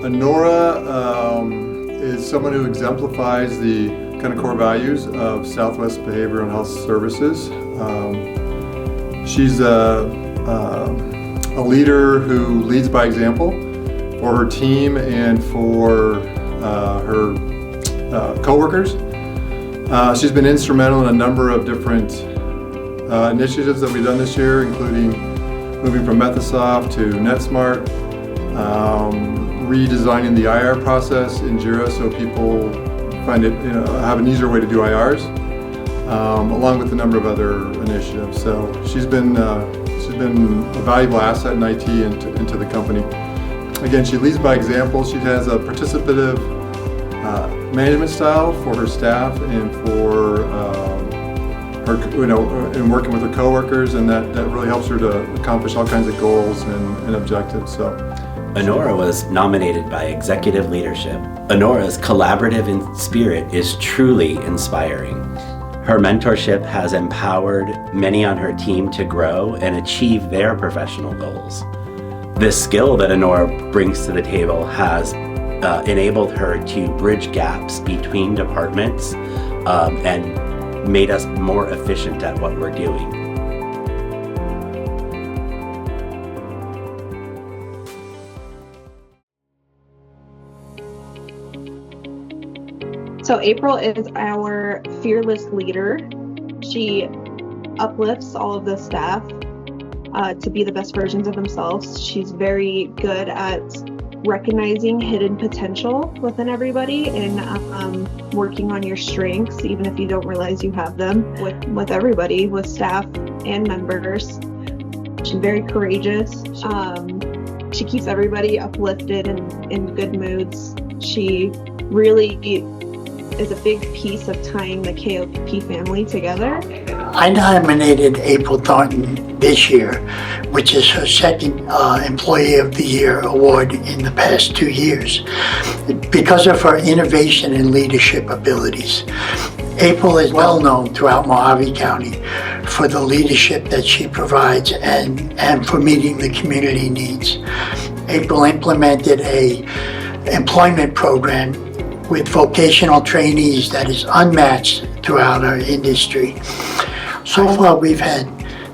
Honora is someone who exemplifies the kind of core values of Southwest Behavioral and Health Services. She's a leader who leads by example for her team and for her coworkers. She's been instrumental in a number of different initiatives that we've done this year, including moving from Methosoft to NetSmart, redesigning the IR process in Jira so people find it, have an easier way to do IRs, along with a number of other initiatives. So she's been a valuable asset in IT into the company. Again, she leads by example. She has a participative management style for her staff and for her, in working with her coworkers, and that really helps her to accomplish all kinds of goals and objectives. So, Honora was nominated by Executive Leadership. Honora's collaborative spirit is truly inspiring. Her mentorship has empowered many on her team to grow and achieve their professional goals. This skill that Honora brings to the table has enabled her to bridge gaps between departments and made us more efficient at what we're doing. So April is our fearless leader. She uplifts all of the staff to be the best versions of themselves. She's very good at recognizing hidden potential within everybody and working on your strengths, even if you don't realize you have them, with everybody, with staff and members. She's very courageous. She keeps everybody uplifted and in good moods. She really is a big piece of tying the KOP family together. I nominated April Thornton this year, which is her second Employee of the Year award in the past 2 years, because of her innovation and leadership abilities. April is well known throughout Mojave County for the leadership that she provides and for meeting the community needs. April implemented a employment program with vocational trainees that is unmatched throughout our industry. So far, we've had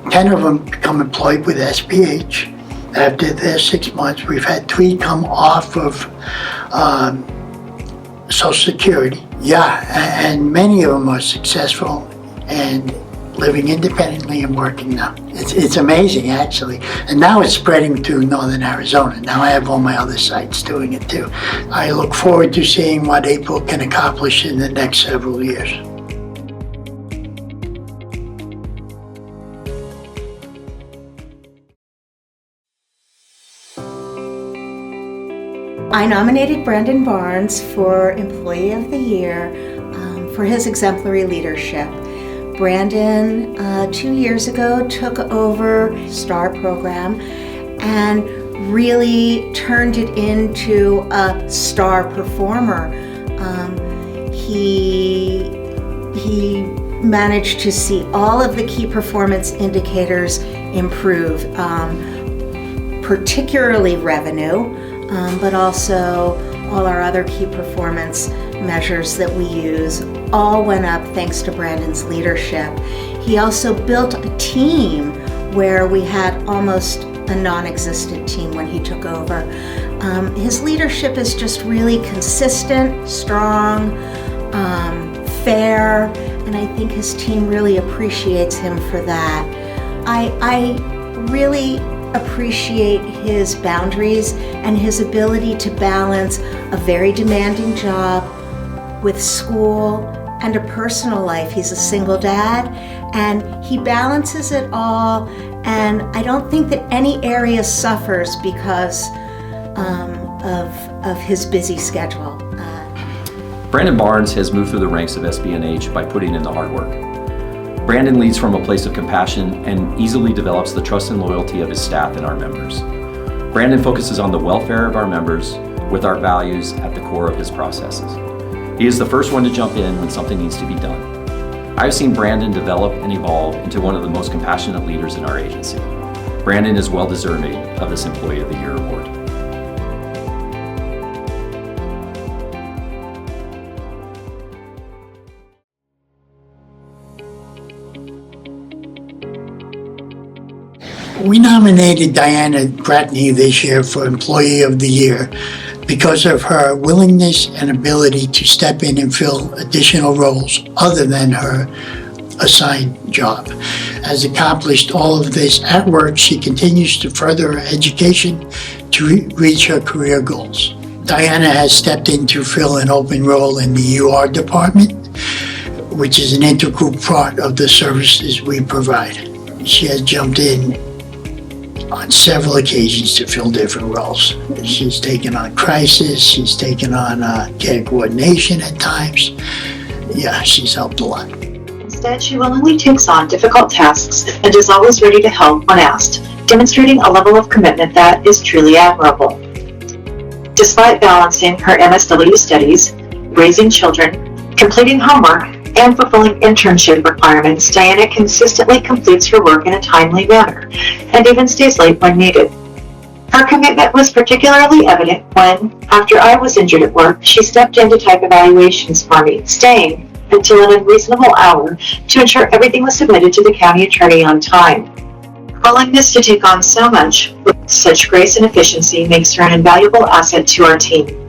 10 of them become employed with SPH. After their 6 months, we've had 3 come off of Social Security. Yeah, and many of them are successful and living independently and working now. It's amazing, actually. And now it's spreading to northern Arizona. Now I have all my other sites doing it too. I look forward to seeing what April can accomplish in the next several years. I nominated Brandon Barnes for Employee of the Year for his exemplary leadership. Brandon, 2 years ago, took over STAR program and really turned it into a star performer. He managed to see all of the key performance indicators improve, particularly revenue, but also all our other key performance measures that we use all went up thanks to Brandon's leadership. He also built a team where we had almost a non-existent team when he took over. His leadership is just really consistent, strong, fair, and I think his team really appreciates him for that. I really appreciate his boundaries and his ability to balance a very demanding job with school and a personal life. He's a single dad and he balances it all, and I don't think that any area suffers because of his busy schedule. Brandon Barnes has moved through the ranks of SB&H by putting in the hard work. Brandon leads from a place of compassion and easily develops the trust and loyalty of his staff and our members. Brandon focuses on the welfare of our members with our values at the core of his processes. He is the first one to jump in when something needs to be done. I've seen Brandon develop and evolve into one of the most compassionate leaders in our agency. Brandon is well deserving of this Employee of the Year award. We nominated Diana Gratney this year for Employee of the Year because of her willingness and ability to step in and fill additional roles other than her assigned job. Has accomplished all of this at work, she continues to further her education to reach her career goals. Diana has stepped in to fill an open role in the UR department, which is an integral part of the services we provide. She has jumped in on several occasions to fill different roles. She's taken on crisis, she's taken on care coordination at times. Yeah, she's helped a lot. Instead, she willingly takes on difficult tasks and is always ready to help when asked, demonstrating a level of commitment that is truly admirable. Despite balancing her MSW studies, raising children, completing homework, and fulfilling internship requirements, Diana consistently completes her work in a timely manner and even stays late when needed. Her commitment was particularly evident when, after I was injured at work, she stepped in to type evaluations for me, staying until an unreasonable hour to ensure everything was submitted to the county attorney on time. Her willingness to take on so much with such grace and efficiency makes her an invaluable asset to our team.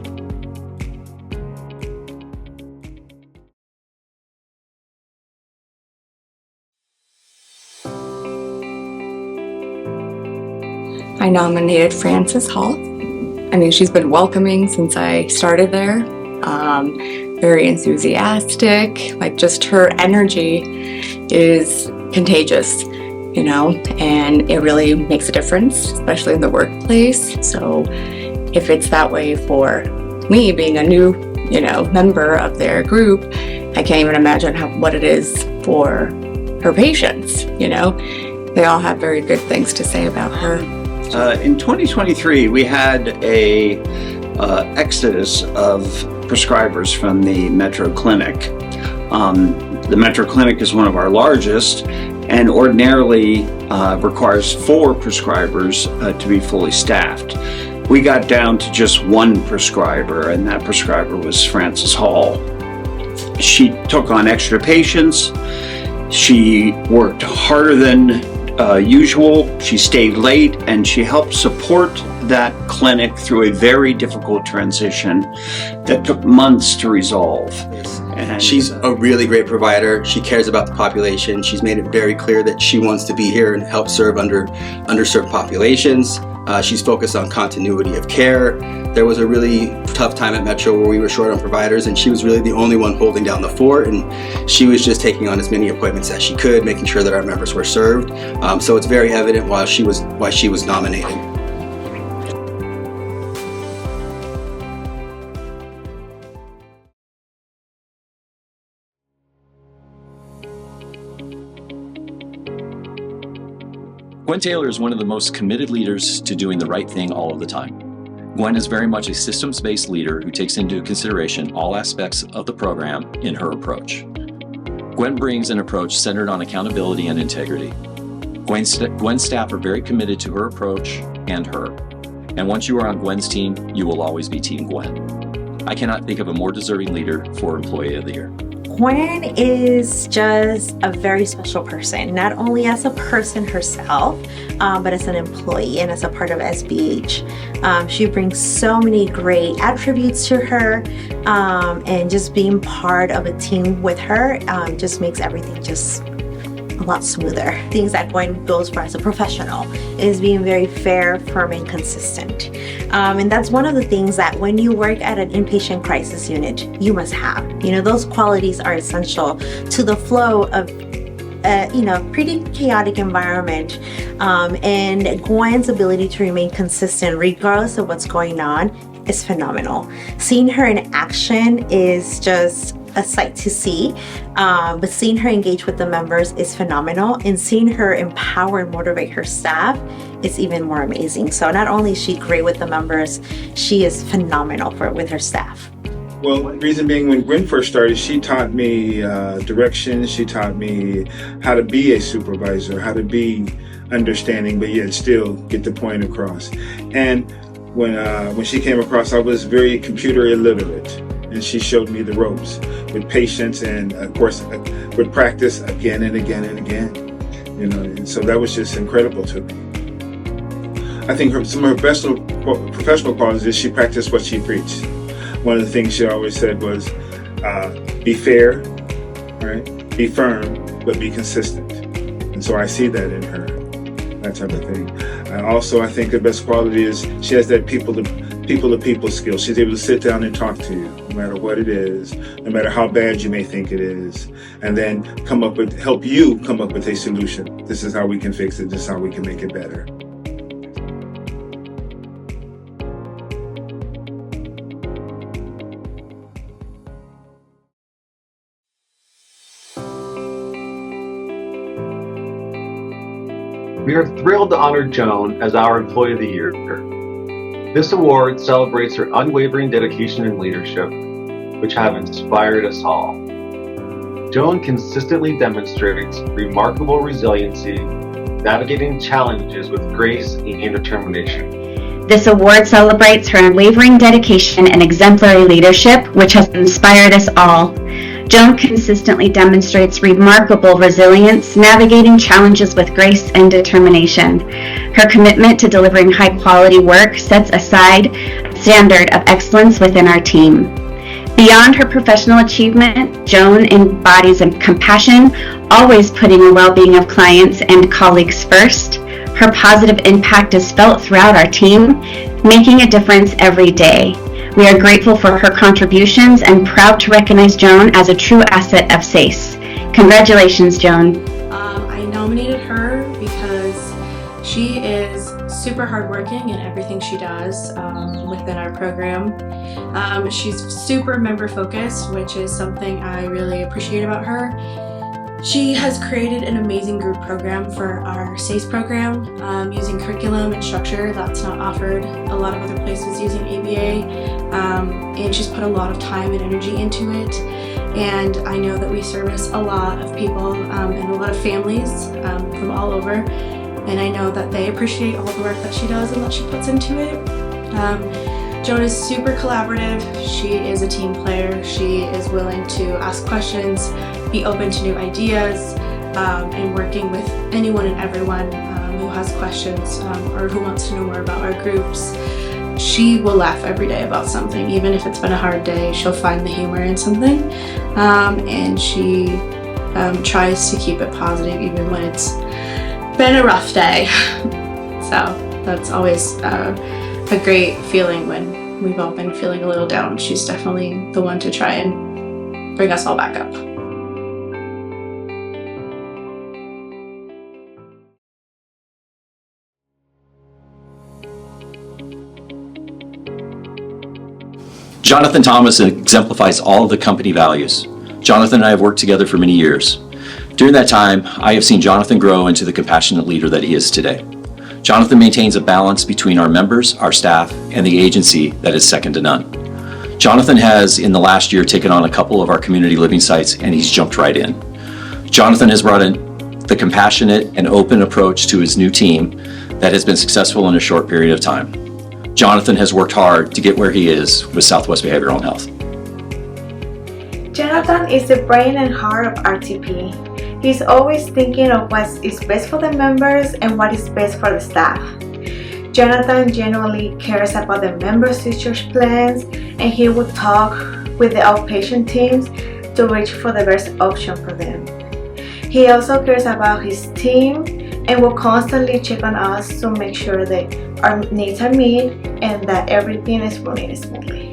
I nominated Frances Hall. I mean, she's been welcoming since I started there. Very enthusiastic, like just her energy is contagious, you know, and it really makes a difference, especially in the workplace. So if it's that way for me being a new, you know, member of their group, I can't even imagine what it is for her patients, you know. They all have very good things to say about her. In 2023, we had a exodus of prescribers from the Metro Clinic. The Metro Clinic is one of our largest and ordinarily requires 4 prescribers to be fully staffed. We got down to just 1 prescriber, and that prescriber was Frances Hall. She took on extra patients. She worked harder than usual. She stayed late, and she helped support that clinic through a very difficult transition that took months to resolve. And she's a really great provider. She cares about the population. She's made it very clear that she wants to be here and help serve underserved populations. She's focused on continuity of care. There was a really tough time at Metro where we were short on providers, and she was really the only one holding down the fort, and she was just taking on as many appointments as she could, making sure that our members were served. So it's very evident why she was nominated. Gwen Taylor is one of the most committed leaders to doing the right thing all of the time. Gwen is very much a systems-based leader who takes into consideration all aspects of the program in her approach. Gwen brings an approach centered on accountability and integrity. Gwen's staff are very committed to her approach and her. And once you are on Gwen's team, you will always be Team Gwen. I cannot think of a more deserving leader for Employee of the Year. Gwen is just a very special person, not only as a person herself, but as an employee and as a part of SBH. She brings so many great attributes to her, and just being part of a team with her just makes everything just a lot smoother. Things that Gwen goes for as a professional is being very fair, firm, and consistent. And that's one of the things that when you work at an inpatient crisis unit, you must have. You know, those qualities are essential to the flow of pretty chaotic environment. And Gwen's ability to remain consistent regardless of what's going on is phenomenal. Seeing her in action is just a sight to see, but seeing her engage with the members is phenomenal, and seeing her empower and motivate her staff is even more amazing. So not only is she great with the members, she is phenomenal with her staff. Well, the reason being, when Gwen first started, she taught me direction. She taught me how to be a supervisor, how to be understanding, but yet still get the point across. And when she came across, I was very computer illiterate, and she showed me the ropes with patience and, of course, with practice again and again and again. You know, and so that was just incredible to me. I think some of her best professional qualities is she practiced what she preached. One of the things she always said was, be fair, right? Be firm, but be consistent. And so I see that in her, that type of thing. I think the best quality is she has that people-to-people skill. She's able to sit down and talk to you, no matter what it is, no matter how bad you may think it is, and then help you come up with a solution. This is how we can fix it. This is how we can make it better. We are thrilled to honor Joan as our Employee of the Year. This award celebrates her unwavering dedication and leadership, which have inspired us all. Joan consistently demonstrates remarkable resiliency, navigating challenges with grace and determination. This award celebrates her unwavering dedication and exemplary leadership, which has inspired us all. Joan consistently demonstrates remarkable resilience, navigating challenges with grace and determination. Her commitment to delivering high-quality work sets aside a standard of excellence within our team. Beyond her professional achievement, Joan embodies compassion, always putting the well-being of clients and colleagues first. Her positive impact is felt throughout our team, making a difference every day. We are grateful for her contributions and proud to recognize Joan as a true asset of SACE. Congratulations, Joan. I nominated her because she is super hardworking in everything she does within our program. She's super member focused, which is something I really appreciate about her. She has created an amazing group program for our SACE program using curriculum and structure that's not offered a lot of other places using ABA, and she's put a lot of time and energy into it. And I know that we service a lot of people and a lot of families from all over, and I know that they appreciate all the work that she does and that she puts into it. Joan is super collaborative. She is a team player. She is willing to ask questions, be open to new ideas, and working with anyone and everyone who has questions or who wants to know more about our groups. She will laugh every day about something, even if it's been a hard day. She'll find the humor in something, and she tries to keep it positive even when it's been a rough day. So that's always a great feeling when we've all been feeling a little down. She's definitely the one to try and bring us all back up. Jonathan Thomas exemplifies all of the company values. Jonathan and I have worked together for many years. During that time, I have seen Jonathan grow into the compassionate leader that he is today. Jonathan maintains a balance between our members, our staff, and the agency that is second to none. Jonathan has, in the last year, taken on a couple of our community living sites, and he's jumped right in. Jonathan has brought in the compassionate and open approach to his new team that has been successful in a short period of time. Jonathan has worked hard to get where he is with Southwest Behavioral Health. Jonathan is the brain and heart of RTP. He's always thinking of what is best for the members and what is best for the staff. Jonathan genuinely cares about the members' future plans, and he will talk with the outpatient teams to reach for the best option for them. He also cares about his team and will constantly check on us to make sure that our needs are met and that everything is running smoothly.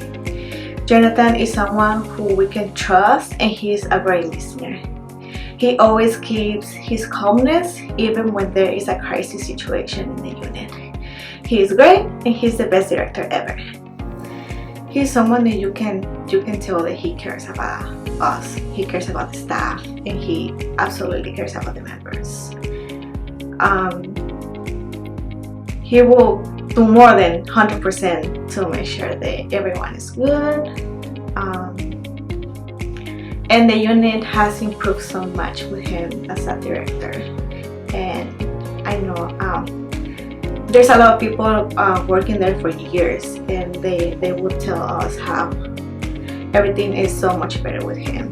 Jonathan is someone who we can trust, and he is a great listener. He always keeps his calmness even when there is a crisis situation in the unit. He is great, and he's the best director ever. He's someone that you can tell that he cares about us, he cares about the staff, and he absolutely cares about the members. He will do more than 100% to make sure that everyone is good. And the unit has improved so much with him as a director. And I know there's a lot of people working there for years, and they will tell us how everything is so much better with him.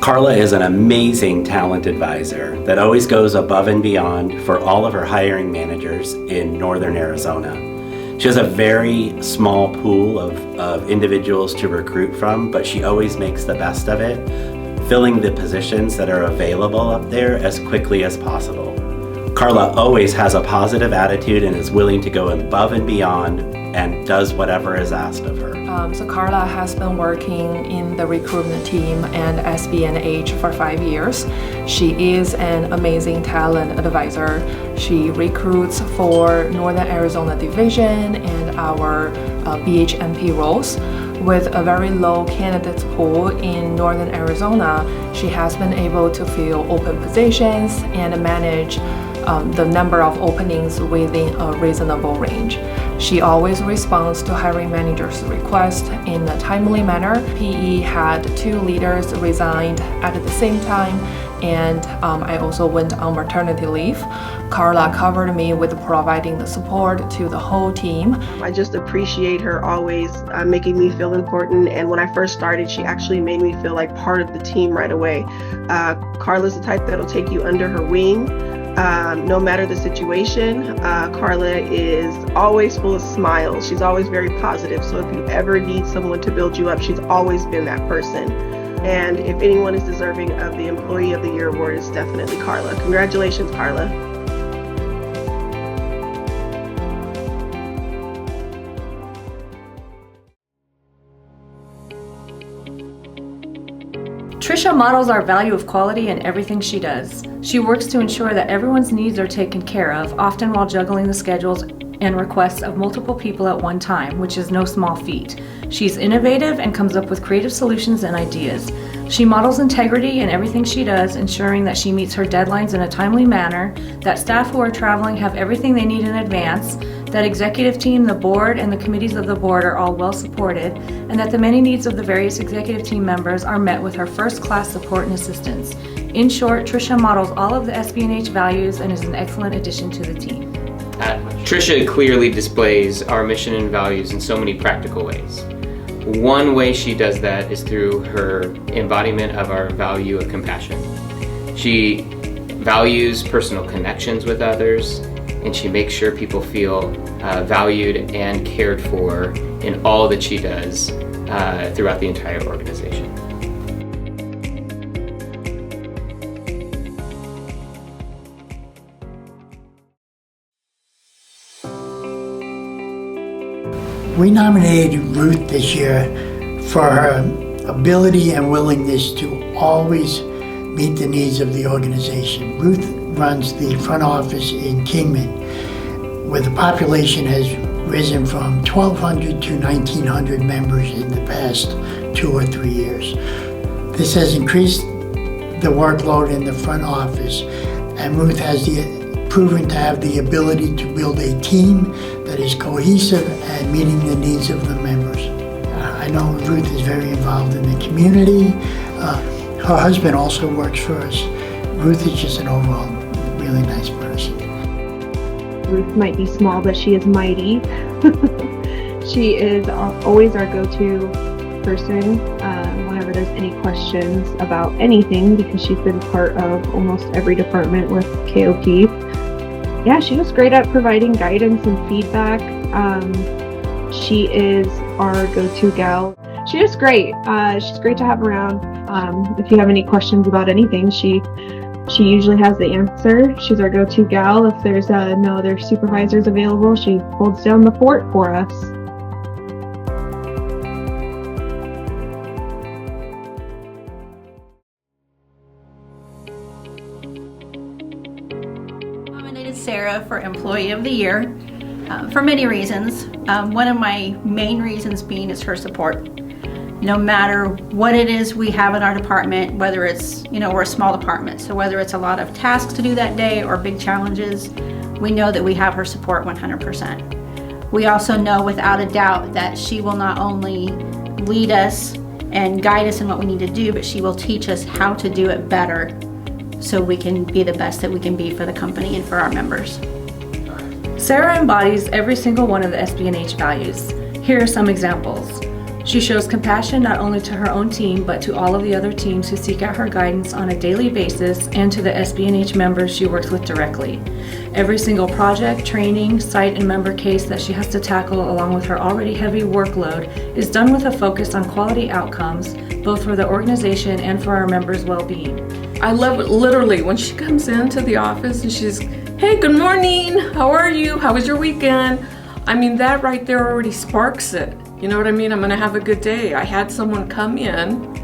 Carla is an amazing talent advisor that always goes above and beyond for all of her hiring managers in Northern Arizona. She has a very small pool of individuals to recruit from, but she always makes the best of it, filling the positions that are available up there as quickly as possible. Carla always has a positive attitude and is willing to go above and beyond and does whatever is asked of her. So Carla has been working in the recruitment team and SB&H for 5 years. She is an amazing talent advisor. She recruits for Northern Arizona Division and our BHMP roles. With a very low candidates pool in Northern Arizona, she has been able to fill open positions and manage the number of openings within a reasonable range. She always responds to hiring managers' requests in a timely manner. PE had 2 leaders resigned at the same time, and I also went on maternity leave. Carla covered me with providing the support to the whole team. I just appreciate her always making me feel important, and when I first started, she actually made me feel like part of the team right away. Carla's the type that'll take you under her wing. No matter the situation. Carla is always full of smiles. She's always very positive. So if you ever need someone to build you up, she's always been that person. And if anyone is deserving of the Employee of the Year award, it's definitely Carla. Congratulations, Carla. Trisha models our value of quality in everything she does. She works to ensure that everyone's needs are taken care of, often while juggling the schedules and requests of multiple people at one time, which is no small feat. She's innovative and comes up with creative solutions and ideas. She models integrity in everything she does, ensuring that she meets her deadlines in a timely manner, that staff who are traveling have everything they need in advance, that executive team, the board, and the committees of the board are all well supported, and that the many needs of the various executive team members are met with her first-class support and assistance. In short, Trisha models all of the SB&H values and is an excellent addition to the team. Trisha clearly displays our mission and values in so many practical ways. One way she does that is through her embodiment of our value of compassion. She values personal connections with others, and she makes sure people feel valued and cared for in all that she does throughout the entire organization. We nominated Ruth this year for her ability and willingness to always meet the needs of the organization. Ruth runs the front office in Kingman, where the population has risen from 1,200 to 1,900 members in the past 2 or 3 years. This has increased the workload in the front office, and Ruth has proven to have the ability to build a team that is cohesive and meeting the needs of the members. I know Ruth is very involved in the community. Her husband also works for us. Ruth is just an overall really nice person. Ruth might be small, but she is mighty. She is always our go-to person whenever there's any questions about anything, because she's been part of almost every department with KOP. Yeah, she was great at providing guidance and feedback. She is our go-to gal. She's just great. She's great to have around. If you have any questions about anything, she usually has the answer. She's our go-to gal. If there's no other supervisors available, she holds down the fort for us. Sarah for Employee of the Year for many reasons. One of my main reasons being is her support. No matter what it is we have in our department, whether it's, we're a small department, so whether it's a lot of tasks to do that day or big challenges, we know that we have her support 100%. We also know without a doubt that she will not only lead us and guide us in what we need to do, but she will teach us how to do it better, so we can be the best that we can be for the company and for our members. Sarah embodies every single one of the SB&H values. Here are some examples. She shows compassion not only to her own team, but to all of the other teams who seek out her guidance on a daily basis and to the SB&H members she works with directly. Every single project, training, site, and member case that she has to tackle along with her already heavy workload is done with a focus on quality outcomes, both for the organization and for our members' well-being. I love it literally when she comes into the office and she's, "Hey, good morning, how are you? How was your weekend?" I mean, that right there already sparks it. You know what I mean? I'm gonna have a good day. I had someone come in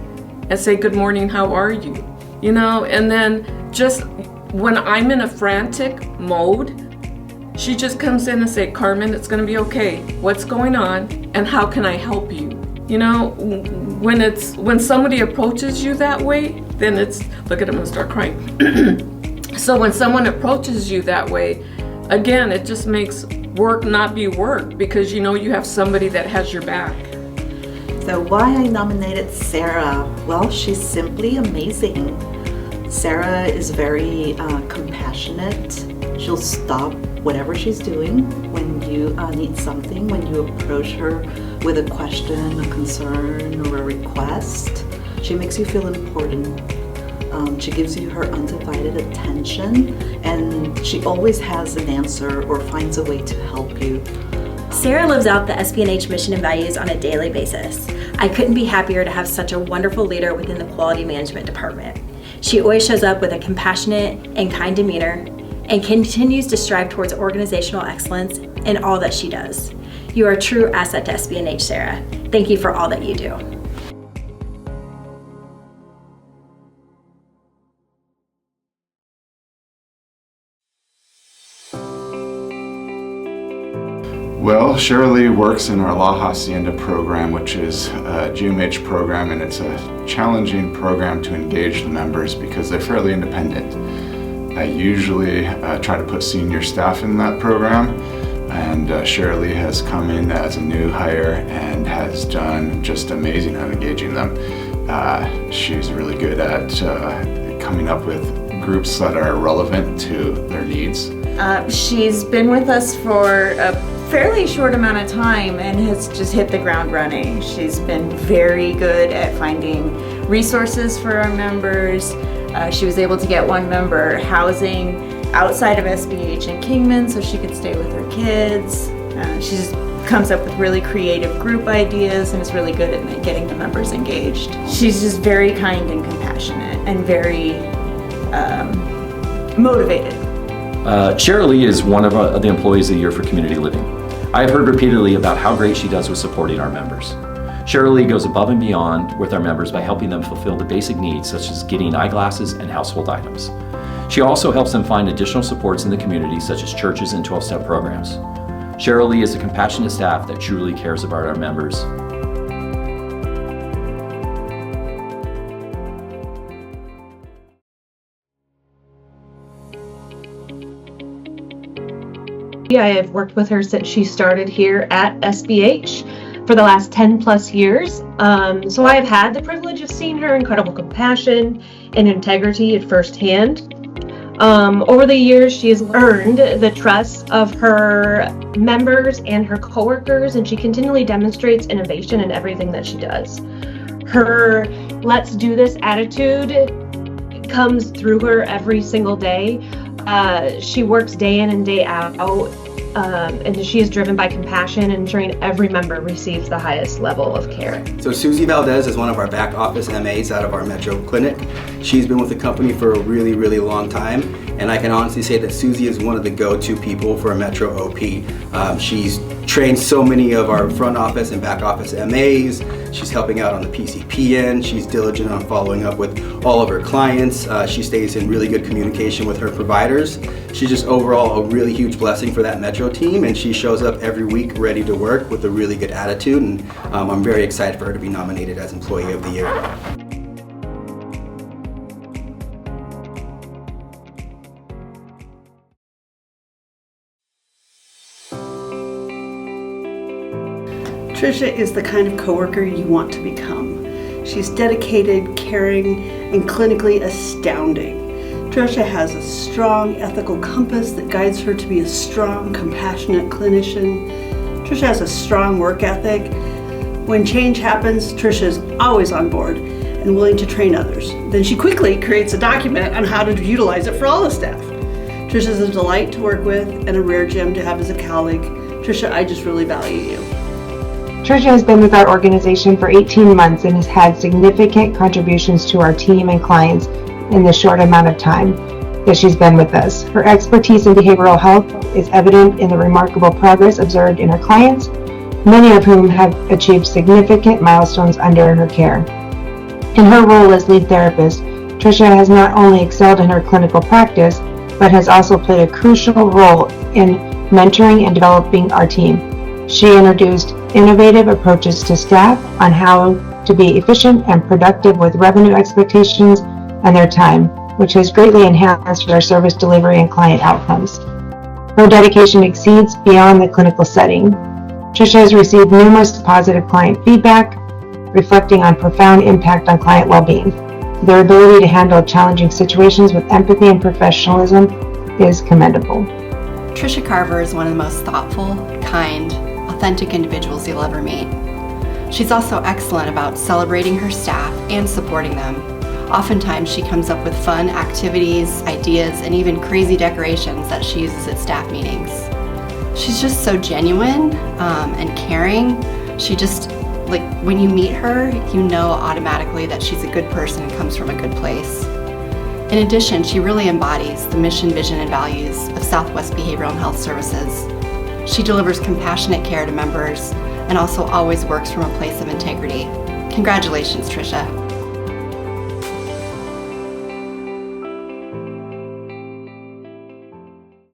and say, "Good morning, how are you?" You know, and then just when I'm in a frantic mode, she just comes in and say, "Carmen, it's gonna be okay. What's going on and how can I help you?" You know, when somebody approaches you that way, then it's, look at him and start crying. So when someone approaches you that way, again, it just makes work not be work because you know you have somebody that has your back. So why I nominated Sarah? Well, she's simply amazing. Sarah is very compassionate. She'll stop whatever she's doing when you need something, when you approach her with a question, a concern, or a request. She makes you feel important. She gives you her undivided attention, and she always has an answer or finds a way to help you. Sarah lives out the SB&H mission and values on a daily basis. I couldn't be happier to have such a wonderful leader within the quality management department. She always shows up with a compassionate and kind demeanor and continues to strive towards organizational excellence in all that she does. You are a true asset to SB&H, Sarah. Thank you for all that you do. Well, Shirley works in our La Hacienda program, which is a GMH program, and it's a challenging program to engage the members because they're fairly independent. I usually try to put senior staff in that program, and Shirley has come in as a new hire and has done just amazing at engaging them. She's really good at coming up with groups that are relevant to their needs. She's been with us for a fairly short amount of time and has just hit the ground running. She's been very good at finding resources for our members. She was able to get one member housing outside of SB&H in Kingman so she could stay with her kids. She just comes up with really creative group ideas and is really good at getting the members engaged. She's just very kind and compassionate and very motivated. Shirley is one of the employees of the year for community living. I have heard repeatedly about how great she does with supporting our members. Shirley goes above and beyond with our members by helping them fulfill the basic needs such as getting eyeglasses and household items. She also helps them find additional supports in the community such as churches and 12-step programs. Shirley is a compassionate staff that truly cares about our members. I have worked with her since she started here at SB&H for the last 10 plus years. So I have had the privilege of seeing her incredible compassion and integrity at firsthand. Over the years, she has earned the trust of her members and her coworkers, and she continually demonstrates innovation in everything that she does. Her "let's do this" attitude comes through her every single day. She works day in and day out, and she is driven by compassion, ensuring every member receives the highest level of care. So Susie Valdez is one of our back office MAs out of our Metro Clinic. She's been with the company for a really, really long time, and I can honestly say that Susie is one of the go-to people for a Metro OP. She's trained so many of our front office and back office MAs. She's helping out on the PCPN. She's diligent on following up with all of her clients. She stays in really good communication with her providers. She's just overall a really huge blessing for that Metro team, and she shows up every week ready to work with a really good attitude, and I'm very excited for her to be nominated as Employee of the Year. Tricia is the kind of coworker you want to become. She's dedicated, caring, and clinically astounding. Tricia has a strong ethical compass that guides her to be a strong, compassionate clinician. Tricia has a strong work ethic When change happens, Tricia is always on board and willing to train others. Then she quickly creates a document on how to utilize it for all the staff. Tricia is a delight to work with and a rare gem to have as a colleague. Tricia, I just really value you. Tricia has been with our organization for 18 months and has had significant contributions to our team and clients in the short amount of time that she's been with us. Her expertise in behavioral health is evident in the remarkable progress observed in her clients, many of whom have achieved significant milestones under her care. In her role as lead therapist, Tricia has not only excelled in her clinical practice, but has also played a crucial role in mentoring and developing our team. She introduced innovative approaches to staff on how to be efficient and productive with revenue expectations and their time, which has greatly enhanced our service delivery and client outcomes. Her dedication exceeds beyond the clinical setting. Tricia has received numerous positive client feedback, reflecting on profound impact on client well-being. Their ability to handle challenging situations with empathy and professionalism is commendable. Tricia Carver is one of the most thoughtful, kind, authentic individuals you'll ever meet. She's also excellent about celebrating her staff and supporting them. Oftentimes she comes up with fun activities, ideas, and even crazy decorations that she uses at staff meetings. She's just so genuine and caring. She just, when you meet her, you know automatically that she's a good person and comes from a good place. In addition, she really embodies the mission, vision, and values of Southwest Behavioral and Health Services. She delivers compassionate care to members and also always works from a place of integrity. Congratulations, Tricia.